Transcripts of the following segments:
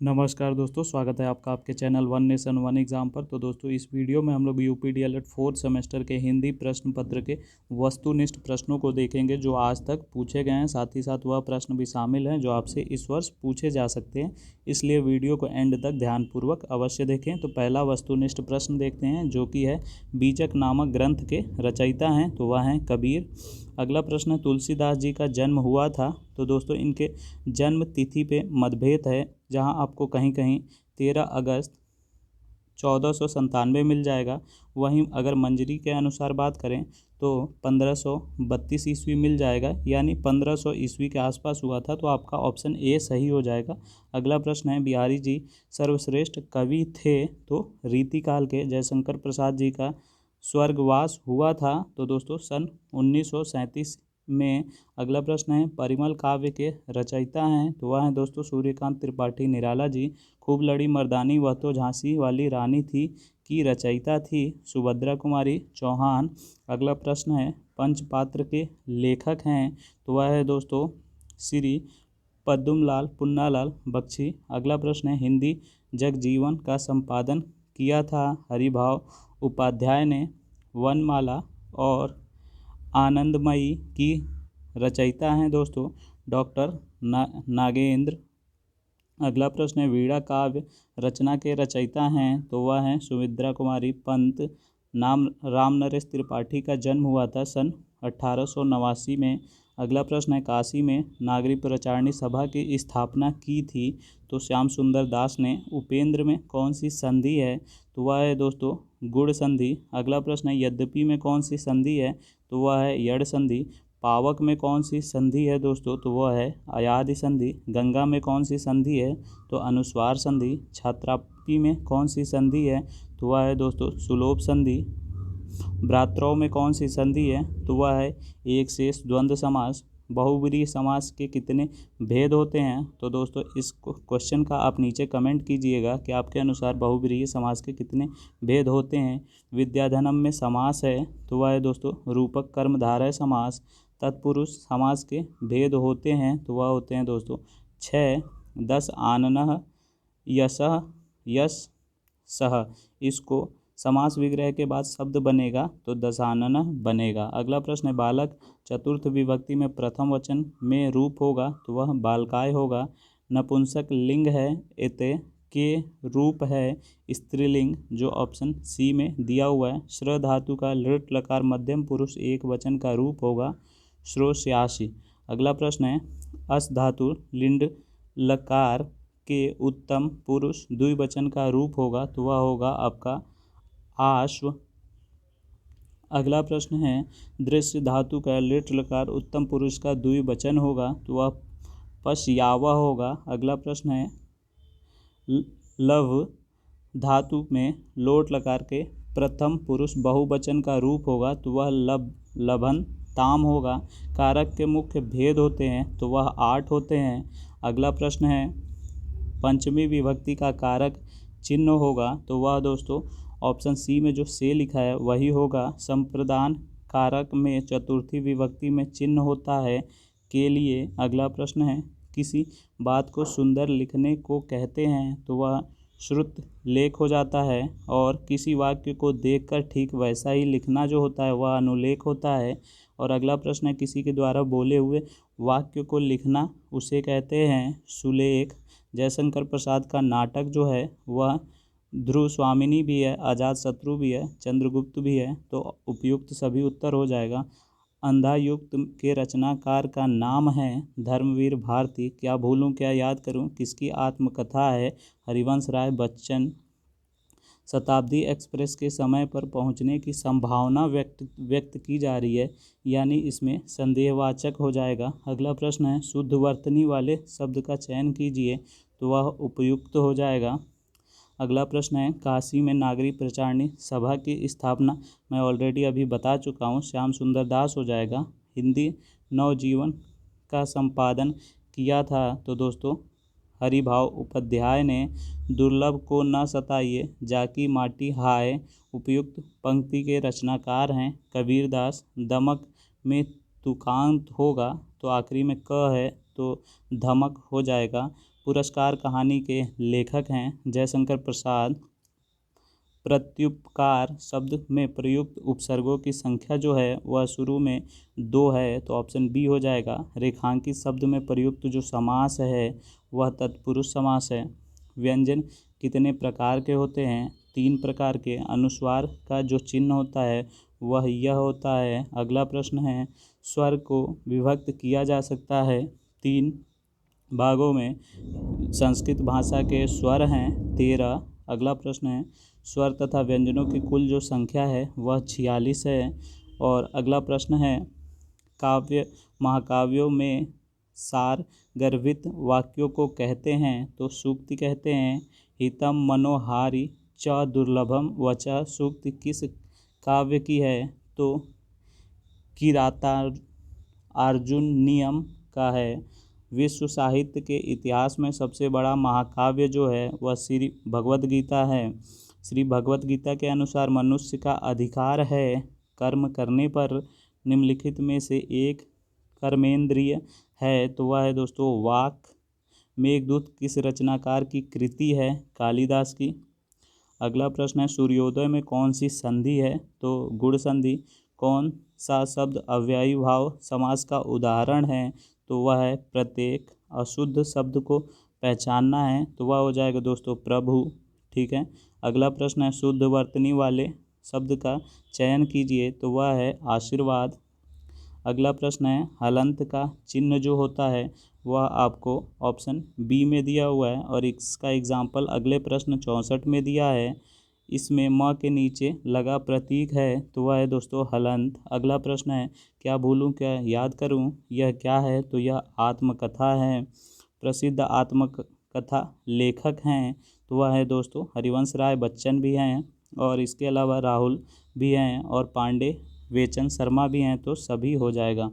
नमस्कार दोस्तों, स्वागत है आपका आपके channel one nation one exam पर। तो दोस्तों, इस वीडियो में हम लोग यूपी डीएलएड फोर्थ सेमेस्टर के हिंदी प्रश्न पत्र के वस्तुनिष्ठ प्रश्नों को देखेंगे जो आज तक पूछे गए हैं। साथ ही साथ वह प्रश्न भी शामिल हैं जो आपसे इस वर्ष पूछे जा सकते हैं, इसलिए वीडियो को एंड तक ध्यानपूर्वक अवश्य देखें। तो पहला वस्तुनिष्ठ प्रश्न देखते हैं जो कि है बीजक नामक ग्रंथ के रचयिता हैं, तो वह हैं कबीर। अगला प्रश्न है तुलसीदास जी का जन्म हुआ था। तो दोस्तों, इनके जन्म तिथि पे मतभेद है, जहां आपको कहीं कहीं 13 अगस्त 1497 मिल जाएगा। वहीं अगर मंजरी के अनुसार बात करें तो 1532 ईस्वी मिल जाएगा, यानी 1500 ईस्वी के आसपास हुआ था। तो आपका ऑप्शन ए सही हो जाएगा। अगला प्रश्न है बिहारी जी सर्वश्रेष्ठ कवि थे, तो रीतिकाल के जयशंकर प्रसाद जी का स्वर्गवास हुआ था, तो दोस्तों सन 1937 में। अगला प्रश्न है परिमल काव्य के रचयिता हैं, तो वह हैं दोस्तों सूर्यकांत त्रिपाठी निराला जी। खूब लड़ी मर्दानी वह तो झांसी वाली रानी थी की रचयिता थी सुभद्रा कुमारी चौहान। अगला प्रश्न है पंचपात्र के लेखक हैं, तो वह है दोस्तों श्री पद्मलाल पुन्नालाल बख्शी। अगला प्रश्न है हिंदी जगजीवन का संपादन किया था हरिभाव उपाध्याय ने। वनमाला और आनंदमयी की रचयिता हैं दोस्तों डॉक्टर नागेंद्र। अगला प्रश्न है वीणा काव्य रचना के रचयिता हैं, तो वह हैं सुमित्रा कुमारी पंत। नाम राम नरेश त्रिपाठी का जन्म हुआ था सन 1889 में। अगला प्रश्न है काशी में नागरी प्रचारणी सभा की स्थापना की थी, तो श्याम सुंदर दास ने। उपेंद्र में कौन सी संधि है, तो वह है दोस्तों गुण संधि। अगला प्रश्न है यद्यपि में कौन सी संधि है, तो वह है यड़ संधि। पावक में कौन सी संधि है दोस्तों, तो वह है अयादि संधि। गंगा में कौन सी संधि है, तो अनुस्वार संधि। छात्रापी में कौन सी संधि है, तो वह है दोस्तों सुलोभ संधि। भ्रातृ में कौन सी संधि है, तो वह है एक शेष द्वंद्व समास। बहुब्रीहि समास के कितने भेद होते हैं, तो दोस्तों इस क्वेश्चन का आप नीचे कमेंट कीजिएगा कि आपके अनुसार बहुब्रीहि समास के कितने भेद होते हैं। विद्याधनम में समास है, तो वह है दोस्तों रूपक कर्मधारय समास। तत्पुरुष समास के भेद होते हैं, तो वह होते हैं दोस्तों 6, 10 आननः यशः यश सह। इसको समास विग्रह के बाद शब्द बनेगा तो दशानन बनेगा। अगला प्रश्न है बालक चतुर्थ विभक्ति में प्रथम वचन में रूप होगा, तो वह बालकाय होगा। नपुंसक लिंग है, एते के रूप है स्त्रीलिंग, जो ऑप्शन सी में दिया हुआ है। श्र धातु का लृट लकार मध्यम पुरुष एक वचन का रूप होगा श्रोष्यासि। अगला प्रश्न है अस धातु लिंड लकार के उत्तम पुरुष द्विवचन का रूप होगा, तो वह होगा आपका आश्व। अगला प्रश्न है दृश्य धातु का लिट लकार उत्तम पुरुष का द्विवचन होगा, तो वह पश्यावा होगा। अगला प्रश्न है लव धातु में लोट लकार के प्रथम पुरुष बहुवचन का रूप होगा, तो वह लभन ताम होगा। कारक के मुख्य भेद होते हैं, तो वह 8 होते हैं। अगला प्रश्न है पंचमी विभक्ति का कारक चिन्ह होगा, तो वह दोस्तों ऑप्शन सी में जो से लिखा है वही होगा। संप्रदान कारक में चतुर्थी विभक्ति में चिन्ह होता है के लिए। अगला प्रश्न है किसी बात को सुंदर लिखने को कहते हैं, तो वह श्रुत लेख हो जाता है। और किसी वाक्य को देखकर ठीक वैसा ही लिखना जो होता है वह अनुलेख होता है। और अगला प्रश्न है किसी के द्वारा बोले हुए वाक्य को लिखना उसे कहते हैं सुलेख। जयशंकर प्रसाद का नाटक जो है वह ध्रुव स्वामिनी भी है, अजातशत्रु भी है, चंद्रगुप्त भी है, तो उपयुक्त सभी उत्तर हो जाएगा। अंधायुक्त के रचनाकार का नाम है धर्मवीर भारती। क्या भूलूं क्या याद करूं किसकी आत्मकथा है हरिवंश राय बच्चन। शताब्दी एक्सप्रेस के समय पर पहुंचने की संभावना व्यक्त की जा रही है, यानी इसमें संदेहवाचक हो जाएगा। अगला प्रश्न है शुद्ध वर्तनी वाले शब्द का चयन कीजिए, तो वह उपयुक्त हो जाएगा। अगला प्रश्न है काशी में नागरी प्रचारणी सभा की स्थापना मैं ऑलरेडी अभी बता चुका हूँ, श्याम सुंदर दास हो जाएगा। हिंदी नवजीवन का संपादन किया था, तो दोस्तों हरिभाव उपाध्याय ने। दुर्लभ को न सताइए जाकी माटी हाय, उपयुक्त पंक्ति के रचनाकार हैं कबीरदास। दमक में तुकांत होगा, तो आखिरी में क है तो धमक हो जाएगा। पुरस्कार कहानी के लेखक हैं जयशंकर प्रसाद। प्रत्युपकार शब्द में प्रयुक्त उपसर्गों की संख्या जो है वह शुरू में 2 है, तो ऑप्शन बी हो जाएगा। रेखांकित शब्द में प्रयुक्त जो समास है वह तत्पुरुष समास है। व्यंजन कितने प्रकार के होते हैं? 3 प्रकार के। अनुस्वार का जो चिन्ह होता है वह यह होता है। अगला प्रश्न है, स्वर को विभक्त किया जा सकता है 3 भागों में। संस्कृत भाषा के स्वर हैं 13। अगला प्रश्न है, स्वर तथा व्यंजनों की कुल जो संख्या है वह 46 है। और अगला प्रश्न है, काव्य महाकाव्यों में सार गर्भित वाक्यों को कहते हैं तो सूक्ति कहते हैं। हितम मनोहारी च दुर्लभम वच सूक्ति किस काव्य की है? तो किरातार्जुनीयम का है। विश्व साहित्य के इतिहास में सबसे बड़ा महाकाव्य जो है वह श्री भगवद गीता है। श्री भगवद गीता के अनुसार मनुष्य का अधिकार है कर्म करने पर। निम्नलिखित में से एक कर्मेंद्रिय है तो वह है दोस्तों वाक। मेघदूत किस रचनाकार की कृति है? कालिदास की। अगला प्रश्न है, सूर्योदय में कौन सी संधि है? तो गुण संधि। कौन सा शब्द अव्ययी भाव समास का उदाहरण है? तो वह है प्रत्येक। अशुद्ध शब्द को पहचानना है तो वह हो जाएगा दोस्तों प्रभु। ठीक है। अगला प्रश्न है, शुद्ध वर्तनी वाले शब्द का चयन कीजिए तो वह है आशीर्वाद। अगला प्रश्न है, हलंत का चिन्ह जो होता है वह आपको ऑप्शन बी में दिया हुआ है और इसका एग्जाम्पल अगले प्रश्न 64 में दिया है। इसमें म के नीचे लगा प्रतीक है तो वह है दोस्तों हलंत। अगला प्रश्न है, क्या भूलूं क्या याद करूं, यह क्या है? तो यह आत्मकथा है। प्रसिद्ध आत्मकथा लेखक हैं तो वह है दोस्तों हरिवंश राय बच्चन भी हैं और इसके अलावा राहुल भी हैं और पांडे वेचन शर्मा भी हैं, तो सभी हो जाएगा।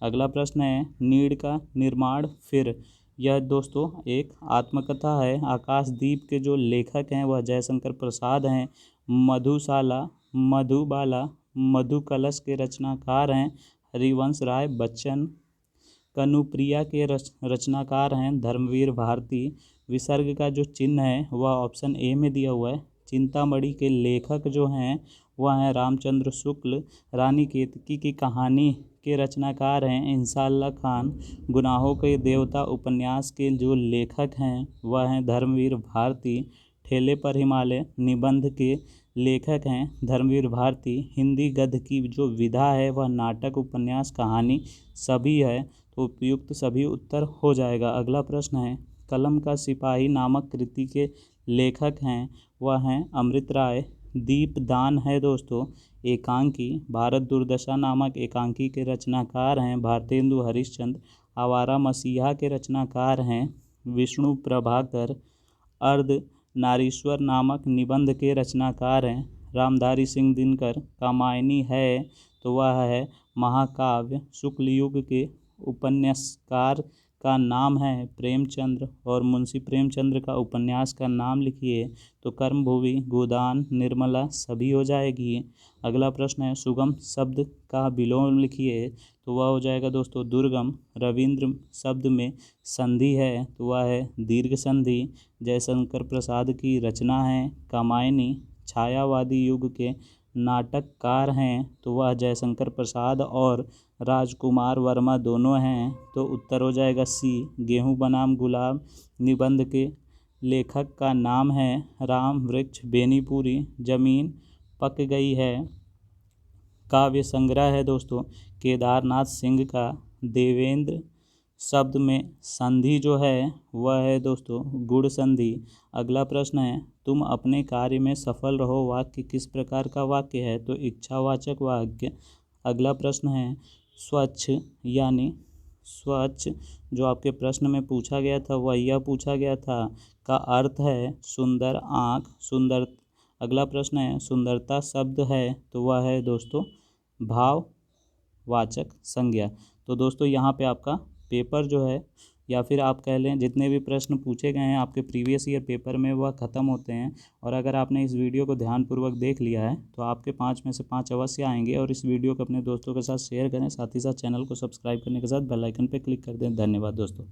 अगला प्रश्न है, नीड़ का निर्माण फिर। यह दोस्तों एक आत्मकथा है। आकाशदीप के जो लेखक हैं वह जयशंकर प्रसाद हैं। मधुशाला मधुबाला मधुकलश के रचनाकार हैं हरिवंश राय बच्चन। कनुप्रिया के रचनाकार हैं धर्मवीर भारती। विसर्ग का जो चिन्ह है वह ऑप्शन ए में दिया हुआ है। चिंतामणि के लेखक जो हैं वह हैं रामचंद्र शुक्ल। रानी केतकी की कहानी के रचनाकार हैं इंसाल्लाह खान। गुनाहों के देवता उपन्यास के जो लेखक हैं वह हैं धर्मवीर भारती। ठेले पर हिमालय निबंध के लेखक हैं धर्मवीर भारती। हिंदी गद्य की जो विधा है वह नाटक उपन्यास कहानी सभी है, तो उपयुक्त सभी उत्तर हो जाएगा। अगला प्रश्न है, कलम का सिपाही नामक कृति के लेखक हैं वह हैं अमृत राय। दीपदान है दोस्तों एकांकी। भारत दुर्दशा नामक एकांकी के रचनाकार हैं भारतेंदु हरिश्चंद्र। आवारा मसीहा के रचनाकार हैं विष्णु प्रभाकर। अर्ध नारीश्वर नामक निबंध के रचनाकार हैं रामधारी सिंह दिनकर। कामायनी है तो वह है महाकाव्य। शुक्ल युग के उपन्यासकार का नाम है प्रेमचंद्र और मुंशी प्रेमचंद्र का उपन्यास का नाम लिखिए तो कर्मभूमि गोदान निर्मला सभी हो जाएगी। अगला प्रश्न है, सुगम शब्द का विलोम लिखिए तो वह हो जाएगा दोस्तों दुर्गम। रविंद्र शब्द में संधि है तो वह है दीर्घ संधि। जयशंकर प्रसाद की रचना है कामायनी। छायावादी युग के नाटककार हैं तो वह जयशंकर प्रसाद और राजकुमार वर्मा दोनों हैं, तो उत्तर हो जाएगा सी। गेहूं बनाम गुलाब निबंध के लेखक का नाम है राम वृक्ष बेनीपुरी। जमीन पक गई है काव्य संग्रह है दोस्तों केदारनाथ सिंह का। देवेंद्र शब्द में संधि जो है वह है दोस्तों गुण संधि। अगला प्रश्न है, तुम अपने कार्य में सफल रहो वाक्य किस प्रकार का वाक्य है? तो इच्छावाचक वाक्य। अगला प्रश्न है, स्वच्छ यानी स्वच्छ जो आपके प्रश्न में पूछा गया था वह यह पूछा गया था का अर्थ है सुंदर आँख सुंदर। अगला प्रश्न है, सुंदरता शब्द है तो वह है दोस्तों भाववाचक संज्ञा। तो दोस्तों यहाँ पे आपका पेपर जो है या फिर आप कह लें जितने भी प्रश्न पूछे गए हैं आपके प्रीवियस ईयर पेपर में वह ख़त्म होते हैं। और अगर आपने इस वीडियो को ध्यानपूर्वक देख लिया है तो आपके 5 में से 5 अवश्य आएंगे। और इस वीडियो को अपने दोस्तों के साथ शेयर करें, साथ ही साथ चैनल को सब्सक्राइब करने के साथ बेल आइकन पर क्लिक कर दें। धन्यवाद दोस्तों।